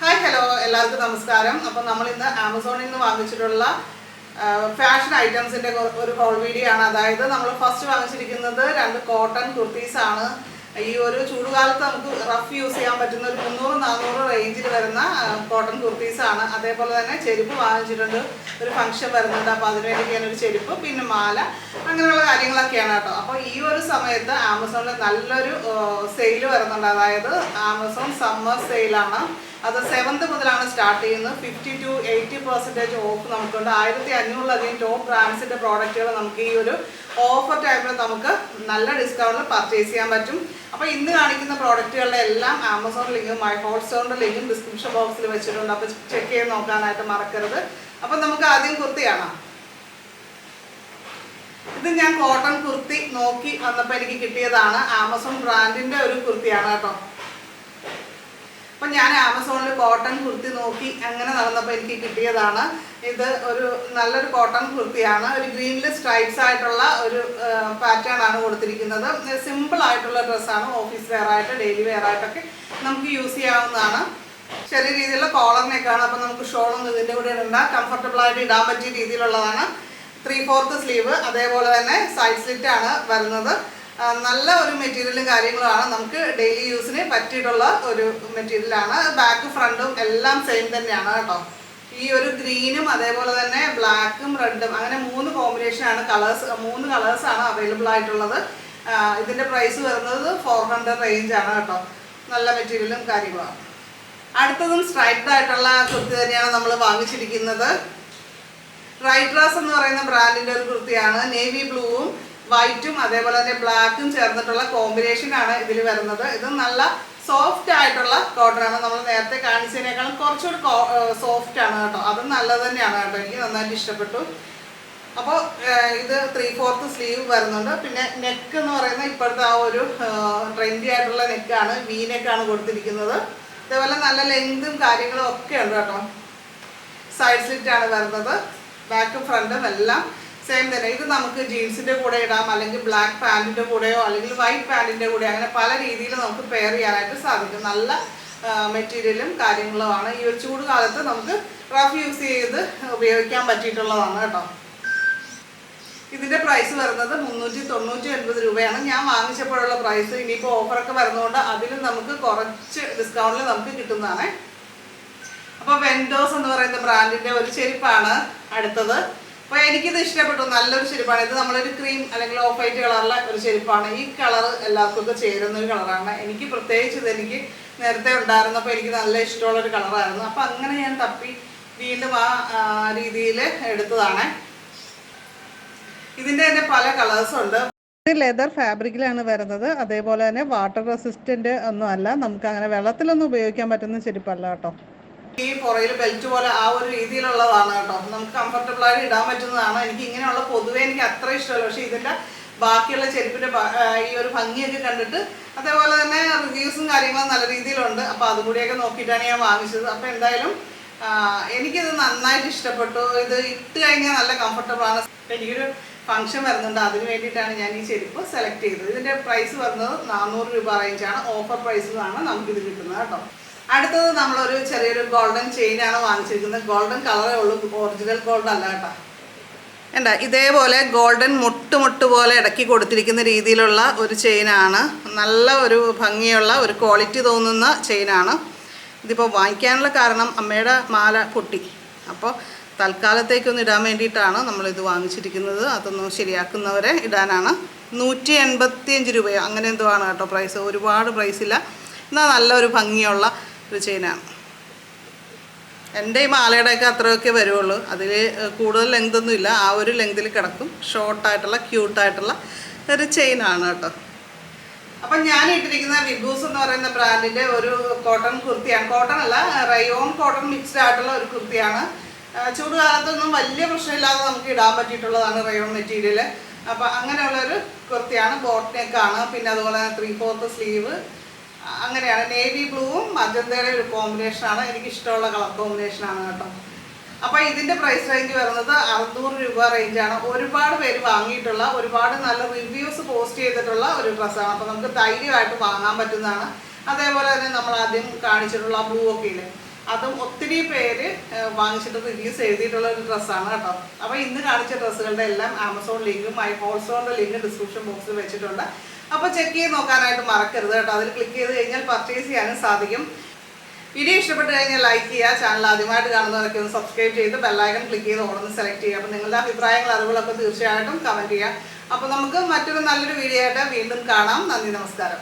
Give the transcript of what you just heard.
Hi hello എല്ലാവർക്കും നമസ്കാരം. അപ്പോൾ നമ്മൾ ഇന്ന് ആമസോണിൽ നിന്ന് വാങ്ങിച്ചിട്ടുള്ള ഫാഷൻ ഐറ്റംസിൻ്റെ ഒരു ഹോൾ വീഡിയോ ആണ്. അതായത് നമ്മൾ ഫസ്റ്റ് വാങ്ങിച്ചിരിക്കുന്നത് 2 കോട്ടൺ കുർത്തീസാണ്. ഈ ഒരു ചൂടുകാലത്ത് നമുക്ക് റഫ് യൂസ് ചെയ്യാൻ പറ്റുന്ന ഒരു 300-400 റേഞ്ചിൽ വരുന്ന കോട്ടൺ കുർത്തീസാണ്. അതേപോലെ തന്നെ ചെരുപ്പ് വാങ്ങിച്ചിട്ടുണ്ട്. ഒരു ഫംഗ്ഷൻ വരുന്നുണ്ട്, അപ്പോൾ അതിനുവേണ്ടി ഞാനൊരു ചെരുപ്പ്, പിന്നെ മാല, അങ്ങനെയുള്ള കാര്യങ്ങളൊക്കെയാണ് കേട്ടോ. അപ്പോൾ ഈ ഒരു സമയത്ത് ആമസോണിൽ നല്ലൊരു സെയിൽ വരുന്നുണ്ട്. അതായത് ആമസോൺ സമ്മർ സെയിലാണ്. അത് 7th മുതലാണ് സ്റ്റാർട്ട് ചെയ്യുന്നത്. 50 to 80% ഓഫ് നമുക്കുണ്ട്. 1500-ലധികം ടോപ്പ് ബ്രാൻഡ്സിൻ്റെ പ്രോഡക്റ്റുകൾ നമുക്ക് ഈ ഒരു ഓഫർ ടൈമിൽ നമുക്ക് നല്ല ഡിസ്കൗണ്ടിൽ പർച്ചേസ് ചെയ്യാൻ പറ്റും. അപ്പോൾ ഇന്ന് കാണിക്കുന്ന പ്രോഡക്റ്റുകളുടെ എല്ലാം ആമസോൺ ലിങ്കും മൈ ഹോട്ട്സ്റ്റോറിൻ്റെ ലിങ്കും ഡിസ്ക്രിപ്ഷൻ ബോക്സിൽ വെച്ചിട്ടുണ്ട്. അപ്പോൾ ചെക്ക് ചെയ്ത് നോക്കാനായിട്ട് മറക്കരുത്. അപ്പോൾ നമുക്ക് ആദ്യം കുർത്തി കാണാം. ഇത് ഞാൻ കോട്ടൺ കുർത്തി നോക്കി വന്നപ്പോൾ എനിക്ക് കിട്ടിയതാണ്. ആമസോൺ ബ്രാൻഡിൻ്റെ ഒരു കുർത്തിയാണ് കേട്ടോ. അപ്പം ഞാൻ ആമസോണിൽ കോട്ടൺ കുർത്തി നോക്കി അങ്ങനെ നടന്നപ്പോൾ എനിക്ക് കിട്ടിയതാണ്. ഇത് ഒരു നല്ലൊരു കോട്ടൺ കുർത്തിയാണ്. ഒരു ഗ്രീനിൽ സ്ട്രൈപ്സ് ആയിട്ടുള്ള ഒരു പാറ്റേൺ ആണ് കൊടുത്തിരിക്കുന്നത്. സിമ്പിൾ ആയിട്ടുള്ള ഡ്രസ്സാണ്. ഓഫീസ് വെയർ ആയിട്ട് ഡെയിലി വെയർ ആയിട്ടൊക്കെ നമുക്ക് യൂസ് ചെയ്യാവുന്നതാണ്. ചെറിയ രീതിയിലുള്ള കോളർ നെക്കാണ്. അപ്പം നമുക്ക് ഷോളൊന്നും ഇതിൻ്റെ കൂടെ ഇടണ്ട. കംഫർട്ടബിൾ ആയിട്ട് ഇടാൻ പറ്റിയ രീതിയിലുള്ളതാണ്. 3/4 സ്ലീവ്, അതേപോലെ തന്നെ സൈഡ് സ്ലിറ്റ് ആണ് വരുന്നത്. നല്ല ഒരു മെറ്റീരിയലും കാര്യങ്ങളുമാണ്. നമുക്ക് ഡെയിലി യൂസിന് പറ്റിയിട്ടുള്ള ഒരു മെറ്റീരിയലാണ്. ബാക്ക് ഫ്രണ്ടും എല്ലാം സെയിം തന്നെയാണ് കേട്ടോ. ഈ ഒരു ഗ്രീനും അതേപോലെ തന്നെ ബ്ലാക്കും റെഡും അങ്ങനെ 3 കോമ്പിനേഷനാണ്. 3 കളേഴ്സാണ് അവൈലബിൾ ആയിട്ടുള്ളത്. ഇതിൻ്റെ പ്രൈസ് വരുന്നത് 400 റേഞ്ചാണ് കേട്ടോ. നല്ല മെറ്റീരിയലും കാര്യങ്ങളുമാണ്. അടുത്തതും സ്ട്രൈപ്ഡ് ആയിട്ടുള്ള കുർത്തി തന്നെയാണ് നമ്മൾ വാങ്ങിച്ചിരിക്കുന്നത്. റൈഡ്രാസ് എന്ന് പറയുന്ന ബ്രാൻഡിൻ്റെ ഒരു കുർത്തിയാണ്. നേവി ബ്ലൂവും വൈറ്റും അതേപോലെ തന്നെ ബ്ലാക്കും ചേർന്നിട്ടുള്ള കോമ്പിനേഷനാണ് ഇതിൽ വരുന്നത്. ഇത് നല്ല സോഫ്റ്റ് ആയിട്ടുള്ള കോട്ടനാണ്. നമ്മൾ നേരത്തെ കാണിച്ചതിനേക്കാളും കുറച്ചുകൂടി സോഫ്റ്റ് ആണ് കേട്ടോ. അതും നല്ലത് തന്നെയാണ് കേട്ടോ. എനിക്ക് നന്നായിട്ട് ഇഷ്ടപ്പെട്ടു. അപ്പോൾ ഇത് 3/4 സ്ലീവ് വരുന്നുണ്ട്. പിന്നെ നെക്ക് എന്ന് പറയുന്നത് ഇപ്പോഴത്തെ ആ ഒരു ട്രെൻഡി ആയിട്ടുള്ള നെക്കാണ്. വി നെക്കാണ് കൊടുത്തിരിക്കുന്നത്. അതേപോലെ നല്ല ലെങ്തും കാര്യങ്ങളും ഒക്കെ ഉണ്ട് കേട്ടോ. സൈഡ് സ്ലിറ്റാണ് വരുന്നത്. ബാക്കും ഫ്രണ്ടും എല്ലാം സെയിം തന്നെ. ഇത് നമുക്ക് ജീൻസിൻ്റെ കൂടെ ഇടാം, അല്ലെങ്കിൽ ബ്ലാക്ക് പാൻറ്റിൻ്റെ കൂടെയോ അല്ലെങ്കിൽ വൈറ്റ് പാൻറ്റിൻ്റെ കൂടെ, അങ്ങനെ പല രീതിയിൽ നമുക്ക് പെയർ ചെയ്യാനായിട്ട് സാധിക്കും. നല്ല മെറ്റീരിയലും കാര്യങ്ങളുമാണ്. ഈ ഒരു ചൂട് കാലത്ത് നമുക്ക് റഫ് യൂസ് ചെയ്ത് ഉപയോഗിക്കാൻ പറ്റിയിട്ടുള്ളതാണ് കേട്ടോ. ഇതിൻ്റെ പ്രൈസ് വരുന്നത് 399 രൂപയാണ്. ഞാൻ വാങ്ങിച്ചപ്പോഴുള്ള പ്രൈസ്. ഇനിയിപ്പോൾ ഓഫറൊക്കെ വരുന്നതുകൊണ്ട് അതിൽ നമുക്ക് കുറച്ച് ഡിസ്കൗണ്ടിൽ നമുക്ക് കിട്ടുന്നതാണ്. അപ്പോൾ വെൻഡോസ് എന്ന് പറയുന്ന ബ്രാൻഡിൻ്റെ ഒരു ചെരുപ്പാണ് അടുത്തത്. അപ്പോൾ എനിക്കിത് ഇഷ്ടപ്പെട്ടു. നല്ലൊരു ചെരുപ്പാണ്. ഇത് നമ്മളൊരു ക്രീം അല്ലെങ്കിൽ ഓഫ് വൈറ്റ് കളറിലെ ഒരു ചെരുപ്പാണ്. ഈ കളർ എല്ലാവർക്കും ചേരുന്ന ഒരു കളറാണ്. എനിക്ക് പ്രത്യേകിച്ച് ഇതെനിക്ക് നേരത്തെ ഉണ്ടായിരുന്നപ്പോൾ എനിക്ക് നല്ല ഇഷ്ടമുള്ളൊരു കളറായിരുന്നു. അപ്പോൾ അങ്ങനെ ഞാൻ തപ്പി വീണ്ടും ആ രീതിയിൽ എടുത്തതാണ്. ഇതിൻ്റെ തന്നെ പല കളേഴ്സുണ്ട്. ഇത് ലെതർ ഫാബ്രിക്കിലാണ് വരുന്നത്. അതേപോലെ തന്നെ വാട്ടർ റെസിസ്റ്റൻ്റ് ഒന്നും അല്ല. നമുക്ക് അങ്ങനെ വെള്ളത്തിലൊന്നും ഉപയോഗിക്കാൻ പറ്റുന്ന ചെരുപ്പല്ല കേട്ടോ. ഈ പുറയിൽ ബെൽറ്റ് പോലെ ആ ഒരു രീതിയിലുള്ളതാണ് കേട്ടോ. നമുക്ക് കംഫർട്ടബിളായിട്ട് ഇടാൻ പറ്റുന്നതാണ്. എനിക്ക് ഇങ്ങനെയുള്ള പൊതുവെ എനിക്ക് അത്ര ഇഷ്ടമല്ല. പക്ഷേ ഇതിൻ്റെ ബാക്കിയുള്ള ചെരുപ്പിൻ്റെ ഈ ഒരു ഭംഗിയൊക്കെ കണ്ടിട്ട് അതേപോലെ തന്നെ റിവ്യൂസും കാര്യങ്ങളും നല്ല രീതിയിലുണ്ട്. അപ്പോൾ അതുകൂടിയൊക്കെ നോക്കിയിട്ടാണ് ഞാൻ വാങ്ങിച്ചത്. അപ്പോൾ എന്തായാലും എനിക്കിത് നന്നായിട്ട് ഇഷ്ടപ്പെട്ടു. ഇത് ഇട്ട് കഴിഞ്ഞാൽ നല്ല കംഫർട്ടബിളാണ്. എനിക്കൊരു ഫംഗ്ഷൻ വരുന്നുണ്ട്, അതിന് വേണ്ടിയിട്ടാണ് ഞാൻ ഈ ചെരുപ്പ് സെലക്ട് ചെയ്തത്. ഇതിൻ്റെ പ്രൈസ് വരുന്നത് 400 രൂപ റേഞ്ചാണ്. ഓഫർ പ്രൈസിലാണ് നമുക്കിത് കിട്ടുന്നത് കേട്ടോ. അടുത്തത് നമ്മളൊരു ചെറിയൊരു ഗോൾഡൻ ചെയിനാണ് വാങ്ങിച്ചിരിക്കുന്നത്. ഗോൾഡൻ കളറേ ഉള്ളൂ, ഒറിജിനൽ ഗോൾഡ് അല്ല കേട്ടോ. എന്താ ഇതേപോലെ ഗോൾഡൻ മുട്ട് പോലെ ഇടയ്ക്ക് കൊടുത്തിരിക്കുന്ന രീതിയിലുള്ള ഒരു ചെയിനാണ്. നല്ല ഒരു ഭംഗിയുള്ള ഒരു ക്വാളിറ്റി തോന്നുന്ന ചെയിനാണ്. ഇതിപ്പോൾ വാങ്ങിക്കാനുള്ള കാരണം അമ്മയുടെ മാല പൊട്ടി. അപ്പോൾ തൽക്കാലത്തേക്കൊന്ന് ഇടാൻ വേണ്ടിയിട്ടാണ് നമ്മളിത് വാങ്ങിച്ചിരിക്കുന്നത്. അതൊന്ന് ശരിയാക്കുന്നവരെ ഇടാനാണ്. 185 രൂപയോ അങ്ങനെ എന്തോ ആണ് കേട്ടോ പ്രൈസ്. ഒരുപാട് പ്രൈസില്ല. എന്നാൽ നല്ലൊരു ഭംഗിയുള്ള ഒരു ചെയിനാണ്. എൻ്റെ ഈ മാലയുടെയൊക്കെ അത്രയൊക്കെ വരുള്ളൂ. അതിൽ കൂടുതൽ ലെങ്തൊന്നും ഇല്ല. ആ ഒരു ലെങ്തിൽ കിടക്കും. ഷോർട്ടായിട്ടുള്ള ക്യൂട്ടായിട്ടുള്ള ഒരു ചെയിനാണ് കേട്ടോ. അപ്പം ഞാൻ ഇട്ടിരിക്കുന്ന വിബൂസ് എന്ന് പറയുന്ന ബ്രാൻഡിൻ്റെ ഒരു കോട്ടൺ കുർത്തിയാണ്. കോട്ടൺ അല്ല, റയോൺ കോട്ടൺ മിക്സ്ഡ് ആയിട്ടുള്ള ഒരു കുർത്തിയാണ്. ചൂട് കാലത്തൊന്നും വലിയ പ്രശ്നമില്ലാതെ നമുക്ക് ഇടാൻ പറ്റിയിട്ടുള്ളതാണ് റയോൺ മെറ്റീരിയൽ. അപ്പോൾ അങ്ങനെയുള്ളൊരു കുർത്തിയാണ്. ബോട്ട് നെക്കാണ്. പിന്നെ അതുപോലെ 3/4 സ്ലീവ് അങ്ങനെയാണ്. നേവി ബ്ലൂവും മജന്തയുടെ ഒരു കോമ്പിനേഷനാണ്. എനിക്കിഷ്ടമുള്ള കളർ കോമ്പിനേഷനാണ് കേട്ടോ. അപ്പോൾ ഇതിൻ്റെ പ്രൈസ് റേഞ്ച് വരുന്നത് 600 രൂപ റേഞ്ചാണ്. ഒരുപാട് പേര് വാങ്ങിയിട്ടുള്ള, ഒരുപാട് നല്ല റിവ്യൂസ് പോസ്റ്റ് ചെയ്തിട്ടുള്ള ഒരു ഡ്രസ്സാണ്. അപ്പോൾ നമുക്ക് ധൈര്യമായിട്ട് വാങ്ങാൻ പറ്റുന്നതാണ്. അതേപോലെ തന്നെ നമ്മൾ ആദ്യം കാണിച്ചിട്ടുള്ള ബ്ലൂ ഒക്കെ ഇല്ലേ, അതും ഒത്തിരി പേര് വാങ്ങിച്ചിട്ട് റിവ്യൂസ് എഴുതിയിട്ടുള്ള ഒരു ഡ്രസ്സാണ് കേട്ടോ. അപ്പോൾ ഇന്ന് കാണിച്ച ഡ്രസ്സുകളുടെ എല്ലാം ആമസോൺ ലിങ്കും ഹോൾസോണിൻ്റെ ലിങ്ക് ഡിസ്ക്രിപ്ഷൻ ബോക്സിൽ വെച്ചിട്ടുണ്ട്. അപ്പോൾ ചെക്ക് ചെയ്ത് നോക്കാനായിട്ട് മറക്കരുത് കേട്ടോ. അതിൽ ക്ലിക്ക് ചെയ്ത് കഴിഞ്ഞാൽ പർച്ചേസ് ചെയ്യാനും സാധിക്കും. വീഡിയോ ഇഷ്ടപ്പെട്ട് കഴിഞ്ഞാൽ ലൈക്ക് ചെയ്യുക. ചാനൽ ആദ്യമായിട്ട് കാണുന്നവരൊക്കെ ഒന്ന് സബ്സ്ക്രൈബ് ചെയ്ത് ബെല്ലൈക്കൺ ക്ലിക്ക് ചെയ്ത് ഓർന്ന് സെലക്ട് ചെയ്യുക. അപ്പോൾ നിങ്ങളുടെ അഭിപ്രായങ്ങൾ അറിവുകളൊക്കെ തീർച്ചയായിട്ടും കമൻറ്റ് ചെയ്യുക. അപ്പോൾ നമുക്ക് മറ്റൊരു നല്ലൊരു വീഡിയോ ആയിട്ട് വീണ്ടും കാണാം. നന്ദി, നമസ്കാരം.